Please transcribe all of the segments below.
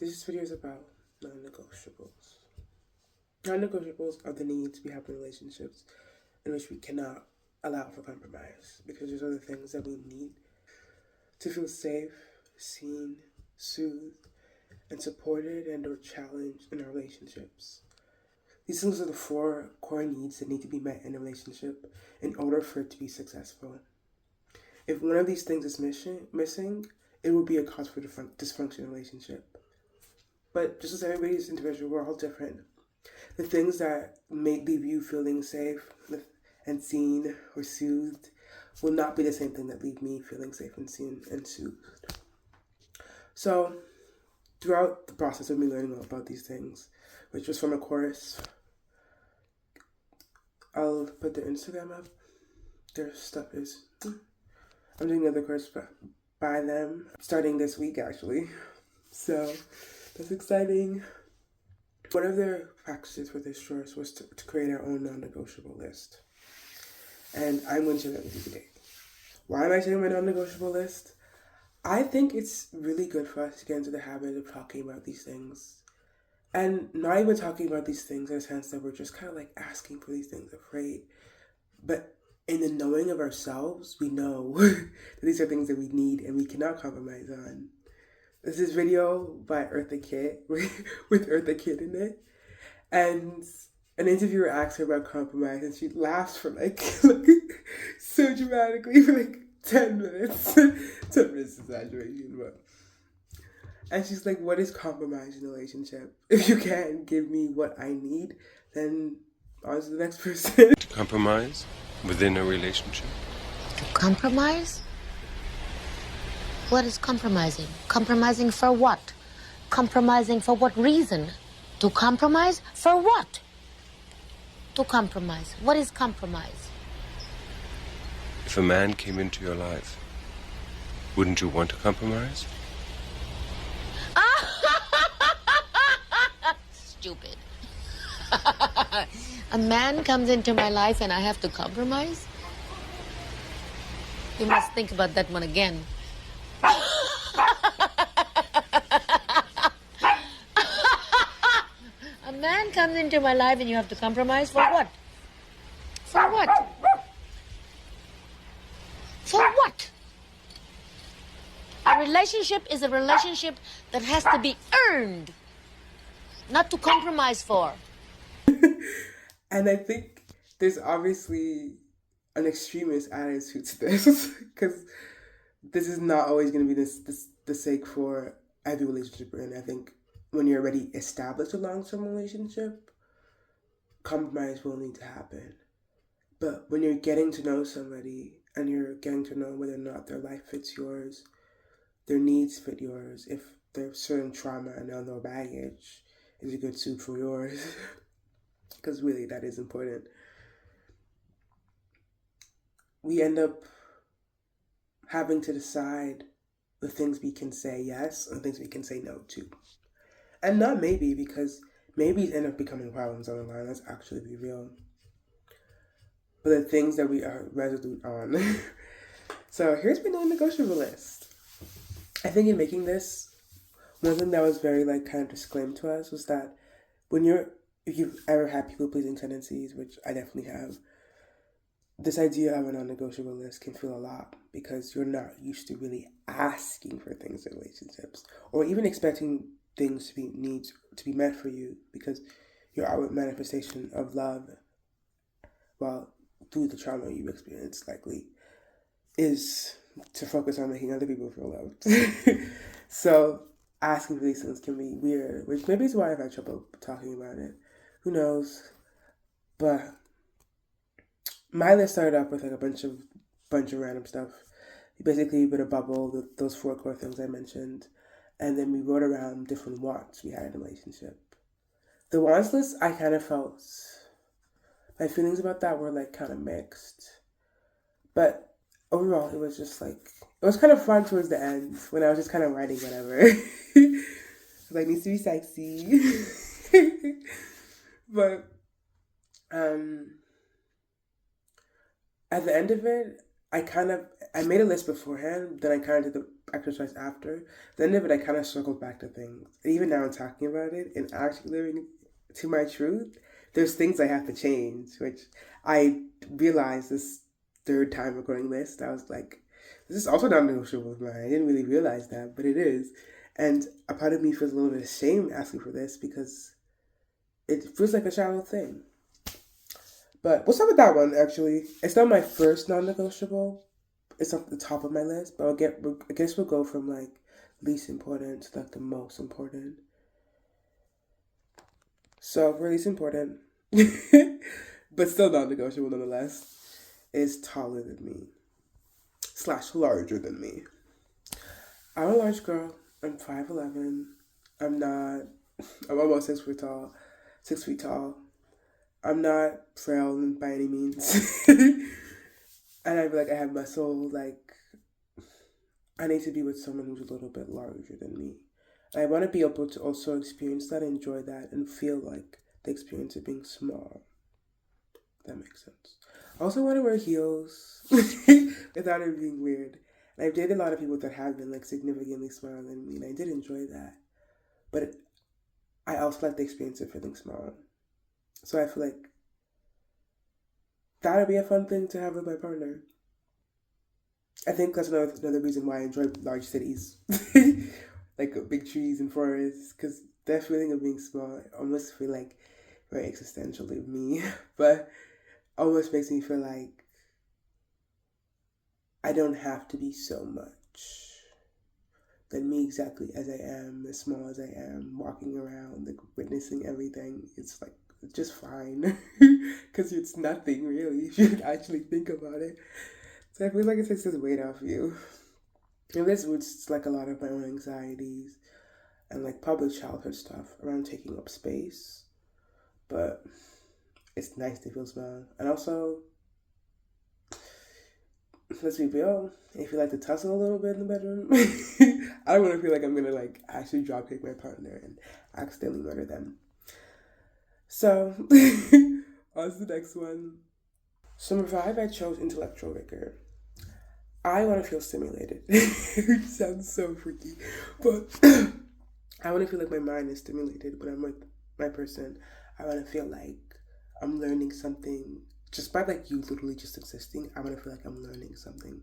This video is about non-negotiables. Non-negotiables are the needs we have in relationships in which we cannot allow for compromise, because there's other things that we need to feel safe, seen, soothed, and supported and or challenged in our relationships. These things are the 4 core needs that need to be met in a relationship in order for it to be successful. If one of these things is missing, it will be a cause for dysfunction in a relationship. But just as everybody's individual, we're all different. The things that may leave you feeling safe and seen or soothed will not be the same thing that leave me feeling safe and seen and soothed. So, throughout the process of me learning all about these things, which was from a course, I'll put their Instagram up. Their stuff is... I'm doing another course by them, starting this week actually. So, that's exciting. One of their practices for this course was to create our own non-negotiable list. And I'm going to share that with you today. Why am I sharing my non-negotiable list? I think it's really good for us to get into the habit of talking about these things. And not even talking about these things in a sense that we're just kind of like asking for these things, afraid. But in the knowing of ourselves, we know that these are things that we need and we cannot compromise on. This is video by Eartha Kitt, with Eartha Kitt in it. And an interviewer asked her about compromise, and she laughs for like so dramatically for like 10 minutes. 10 minutes is exaggeration, but... And she's like, what is compromise in a relationship? If you can't give me what I need, then on to the next person. To compromise within a relationship? To compromise? What is compromising? Compromising for what? Compromising for what reason? To compromise for what? To compromise. What is compromise? If a man came into your life, wouldn't you want to compromise? Stupid. A man comes into my life and I have to compromise? You must think about that one again. A man comes into my life and you have to compromise for what? For what? For what? A relationship is a relationship that has to be earned, not to compromise for. And I think there's obviously an extremist attitude to this, because this is not always going to be the sake for every relationship we're in. I think when you're already established a long-term relationship, compromise will need to happen. But when you're getting to know somebody and you're getting to know whether or not their life fits yours, their needs fit yours, if there's certain trauma and other baggage is a good suit for yours, because really that is important, we end up having to decide the things we can say yes and the things we can say no to. And not maybe, because maybes end up becoming problems on the line. Let's actually be real. But the things that we are resolute on. So here's my non-negotiable list. I think in making this, one thing that was very kind of disclaimed to us was that if you've ever had people-pleasing tendencies, which I definitely have, this idea of a non-negotiable list can feel a lot, because you're not used to really asking for things in relationships, or even expecting things to be met for you, because your outward manifestation of love, well, through the trauma you experience likely, is to focus on making other people feel loved. So asking for these things can be weird, which maybe is why I've had trouble talking about it. Who knows? But my list started off with a bunch of random stuff. Basically, with a bubble, those 4 core things I mentioned, and then we wrote around different wants we had in a relationship. The wants list, I kind of felt my feelings about that were kind of mixed, but overall, it was just it was kind of fun towards the end when I was just kind of writing whatever. Needs to be sexy. But at the end of it, I made a list beforehand. Then I kind of did exercise after. At the end of it, I kind of circled back to things. And even now I'm talking about it and actually living to my truth, there's things I have to change, which I realized this third time recording this. I was like, this is also non-negotiable of mine. I didn't really realize that, but it is. And a part of me feels a little bit ashamed asking for this because it feels like a shallow thing. But what's up with that one, actually? It's not my first non-negotiable. It's up the top of my list, but I guess we'll go from like least important to like the most important. So for least important, but still non-negotiable nonetheless, is taller than me / larger than me. I'm a large girl. I'm 5'11". I'm not. I'm almost 6 feet tall. 6 feet tall. I'm not frail by any means. And I feel like I have muscle. Like, I need to be with someone who's a little bit larger than me. I want to be able to also experience that, enjoy that, and feel like the experience of being small. That makes sense. I also want to wear heels without it being weird. And I've dated a lot of people that have been like significantly smaller than me, and I did enjoy that. But I also like the experience of feeling small. So I feel like that would be a fun thing to have with my partner. I think that's another reason why I enjoy large cities, like big trees and forests, because that feeling of being small, I almost feel like very existential of me, but almost makes me feel like I don't have to be so much. That me exactly as I am, as small as I am, walking around, like witnessing everything, it's like just fine, because it's nothing really if you actually think about it. So I feel like it takes this weight off you. And this was like a lot of my own anxieties and like probably childhood stuff around taking up space. But it's nice to feel small. And also, let's be real, if you like to tussle a little bit in the bedroom, I don't want to feel like I'm gonna like actually drop kick my partner and accidentally murder them. So, on to the next one. So number 5, I chose intellectual rigor. I want to feel stimulated. It sounds so freaky, but I want to feel like my mind is stimulated when I'm with my person. I want to feel like I'm learning something just by like you literally just existing. I want to feel like I'm learning something,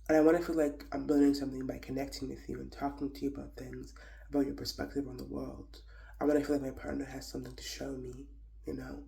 and I want to feel like I'm learning something by connecting with you and talking to you about things, about your perspective on the world. I want to feel like my partner has something to show me, you know,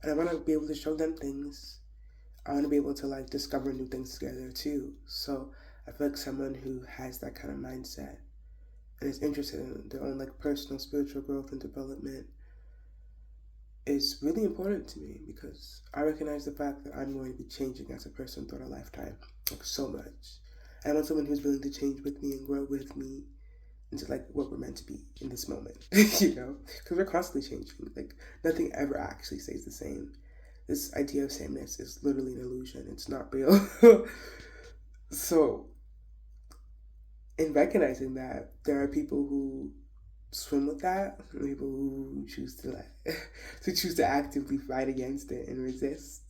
and I want to be able to show them things. I want to be able to like discover new things together too. So I feel like someone who has that kind of mindset and is interested in their own like personal spiritual growth and development is really important to me because I recognize the fact that I'm going to be changing as a person throughout a lifetime, like so much. I want someone who's willing to change with me and grow with me into like what we're meant to be in this moment, you know, because we're constantly changing. Like nothing ever actually stays the same. This idea of sameness is literally an illusion. It's not real. So, in recognizing that, there are people who swim with that, and people who choose to like to choose to actively fight against it and resist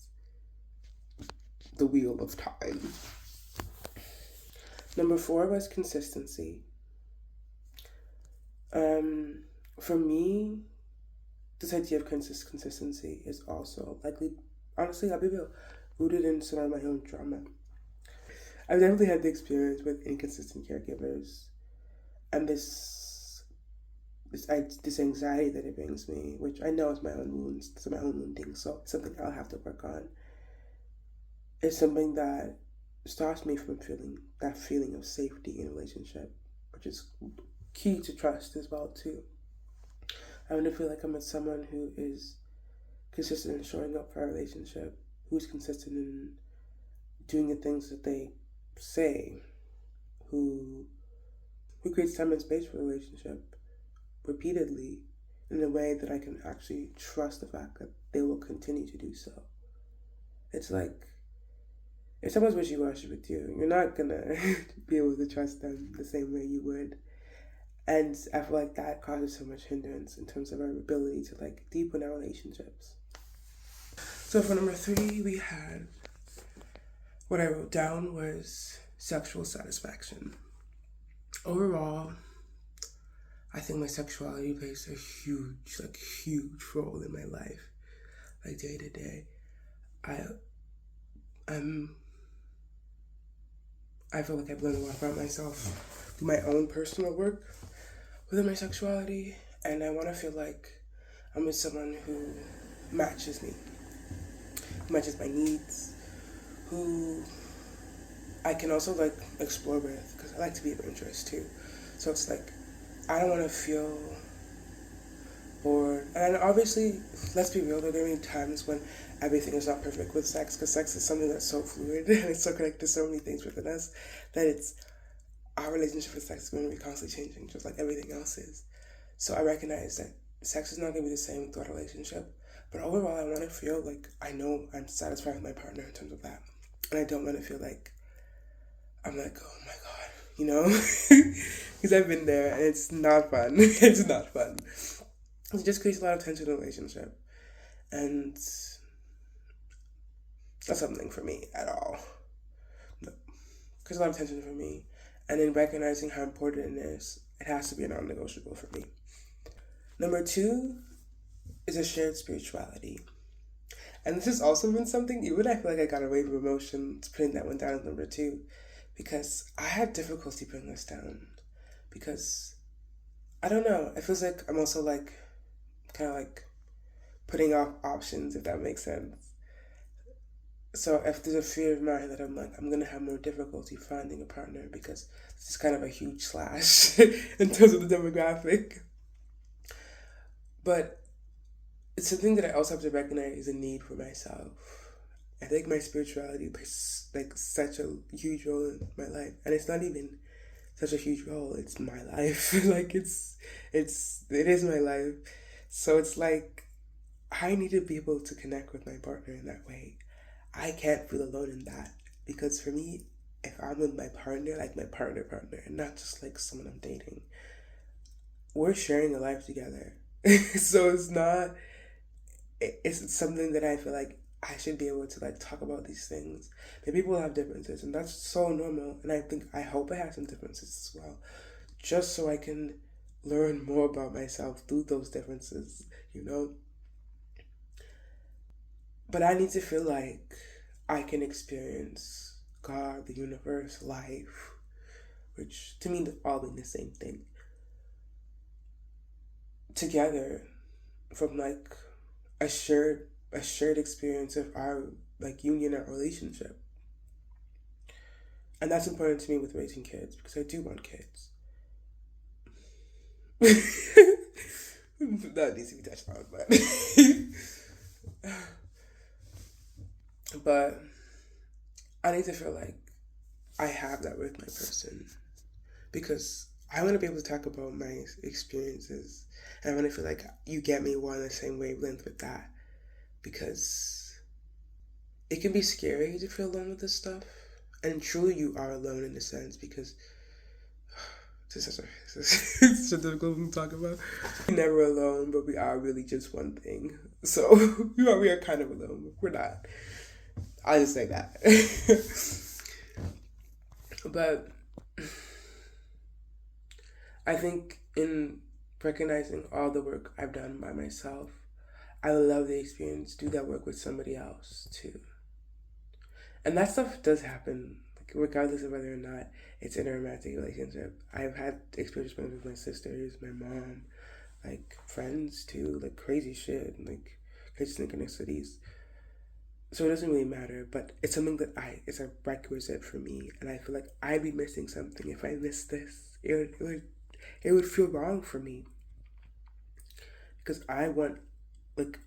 the wheel of time. Number 4 was consistency. For me, this idea of consistency is also likely, honestly, I'll be real, rooted in some of my own trauma. I've definitely had the experience with inconsistent caregivers and this anxiety that it brings me, which I know is my own wounds, it's my own wounding, so it's something I'll have to work on. It's something that stops me from feeling that feeling of safety in a relationship, which is key to trust as well too. I want to feel like I'm with someone who is consistent in showing up for our relationship, who's consistent in doing the things that they say, who creates time and space for the relationship repeatedly in a way that I can actually trust the fact that they will continue to do so. It's like if someone's wishy-washy with you, you're not gonna be able to trust them the same way you would. And I feel like that causes so much hindrance in terms of our ability to like deepen our relationships. So for number 3, we had what I wrote down was sexual satisfaction. overall, I think my sexuality plays a huge role in my life, like day to day. I I'm I feel like I've learned a lot about myself through my own personal work within my sexuality, and I want to feel like I'm with someone who matches me, who matches my needs, who I can also like explore with, because I like to be adventurous too. So it's like I don't want to feel bored. And obviously, let's be real, there are going to be times when everything is not perfect with sex, because sex is something that's so fluid and it's so connected to so many things within us that it's our relationship with sex is going to be constantly changing, just like everything else is. So I recognize that sex is not going to be the same throughout a relationship, but overall, I want to feel like I know I'm satisfied with my partner in terms of that, and I don't want to feel like I'm like, oh my god, you know, because I've been there and it's not fun. It's not fun. It just creates a lot of tension in a relationship, and it's not something for me at all. No. It creates a lot of tension for me, and in recognizing how important it is, it has to be a non-negotiable for me. Number 2 is a shared spirituality. And this has also been something, even I feel like I got away from emotions putting that one down as number 2, because I had difficulty putting this down. Because, I don't know, it feels like I'm also like, kind of like putting off options, if that makes sense. So if there's a fear of mine that I'm like, I'm going to have more difficulty finding a partner because this is kind of a huge slash in terms of the demographic. But it's something that I also have to recognize a need for myself. I think my spirituality plays like such a huge role in my life, and it's not even such a huge role. It's my life. Like it is my life. So it's like I need to be able to connect with my partner in that way. I can't feel alone in that, because for me, if I'm with my partner, like my partner, and not just like someone I'm dating, we're sharing a life together. So it's something that I feel like I should be able to like talk about these things. But people have differences, and that's so normal. And I hope I have some differences as well, just so I can learn more about myself through those differences, you know? But I need to feel like I can experience God, the universe, life, which to me all mean the same thing, together from like a shared experience of our like union, our relationship. And that's important to me with raising kids, because I do want kids. That needs to be touched on, but I need to feel like I have that with my person, because I want to be able to talk about my experiences, and I want to feel like you get me, we're on the same wavelength with that, because it can be scary to feel alone with this stuff, and truly you are alone in a sense, because it's such a difficult thing to talk about. We're never alone, but we are really just one thing. So we are kind of alone. We're not. I'll just say that. But I think in recognizing all the work I've done by myself, I would love the experience to do that work with somebody else too. And that stuff does happen, like, regardless of whether or not it's in a romantic relationship. I've had experiences with my sisters, my mom, like friends too, like crazy shit, like crazy synchronicities. So it doesn't really matter, but it's something that it's a requisite for me, and I feel like I'd be missing something if I missed this. It would feel wrong for me, because I want like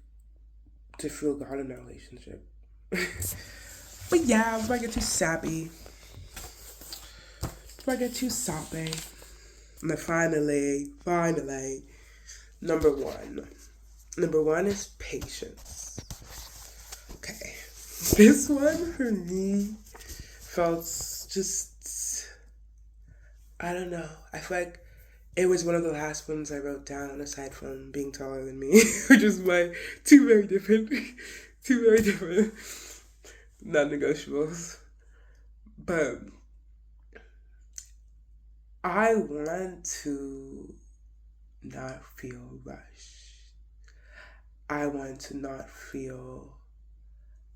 to feel God in that relationship. But yeah, before I get too sappy, before I get too soppy, and finally, number one. Number one is patience. Okay. This one for me felt just, I don't know. I feel like it was one of the last ones I wrote down, aside from being taller than me, which is my two very different non-negotiables. But I want to not feel rushed. I want to not feel,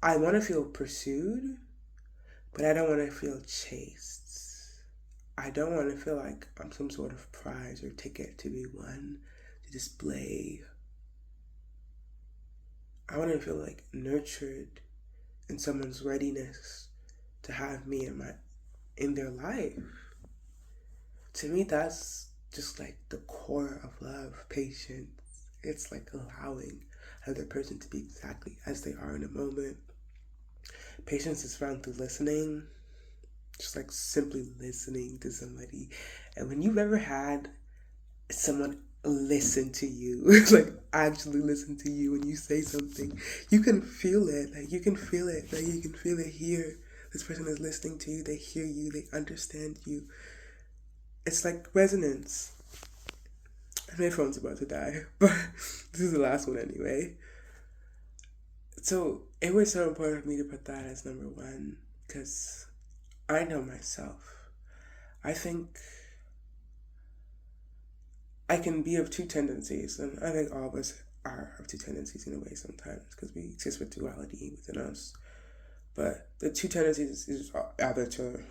I want to feel pursued, but I don't want to feel chased. I don't want to feel like I'm some sort of prize or ticket to be won, to display. I want to feel like nurtured in someone's readiness to have me in their life. To me, that's just like the core of love, patience. It's like allowing another person to be exactly as they are in a moment. Patience is found through listening, just like simply listening to somebody. And when you've ever had someone listen to you, like actually listen to you when you say something, you can feel it. Like you can feel it. Like you can feel it here. This person is listening to you. They hear you. They understand you. It's like resonance. My phone's about to die, but this is the last one anyway. So it was so important for me to put that as number one because I know myself. I think I can be of two tendencies, and I think all of us are of two tendencies in a way sometimes because we exist with duality within us. But the two tendencies is either to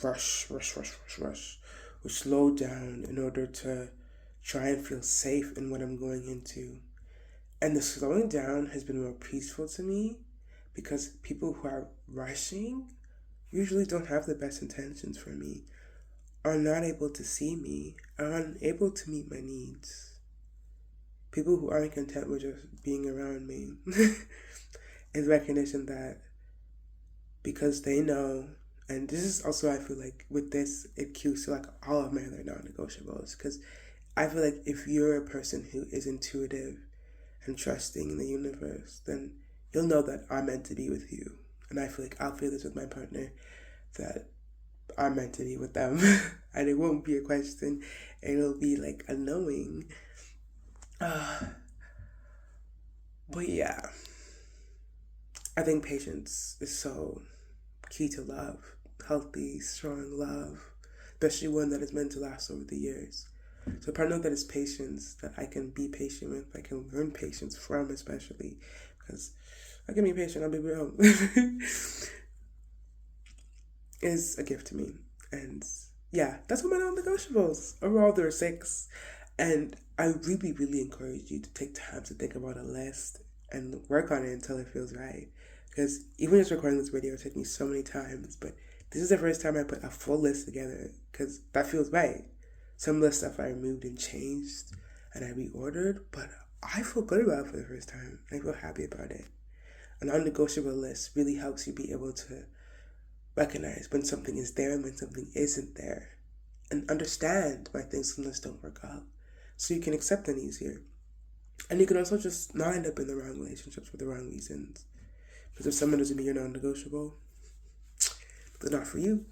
rush, or slow down in order to try and feel safe in what I'm going into. And the slowing down has been more peaceful to me because people who are rushing usually don't have the best intentions for me, are not able to see me, are unable to meet my needs. People who aren't content with just being around me is recognition that because they know, and this is also, I feel like with this, it cues to like all of my other non-negotiables because I feel like if you're a person who is intuitive and trusting in the universe, then you'll know that I'm meant to be with you. And I feel like I'll feel this with my partner, that I'm meant to be with them. And it won't be a question, it'll be like a knowing. But yeah, I think patience is so key to love. Healthy, strong love, especially one that is meant to last over the years. So a partner that is patience, that I can be patient with, I can learn patience from, especially because I can be patient, I'll be real, is a gift to me. And yeah, that's what my non-negotiables. Overall, there are 6. And I really, really encourage you to take time to think about a list and work on it until it feels right. Because even just recording this video took me so many times, but this is the first time I put a full list together because that feels right. Some of the stuff I removed and changed and I reordered, but I feel good about it for the first time. I feel happy about it. A non-negotiable list really helps you be able to recognize when something is there and when something isn't there, and understand why things on this don't work out, so you can accept them easier. And you can also just not end up in the wrong relationships for the wrong reasons. Because if someone doesn't mean you're non-negotiable, they're not for you.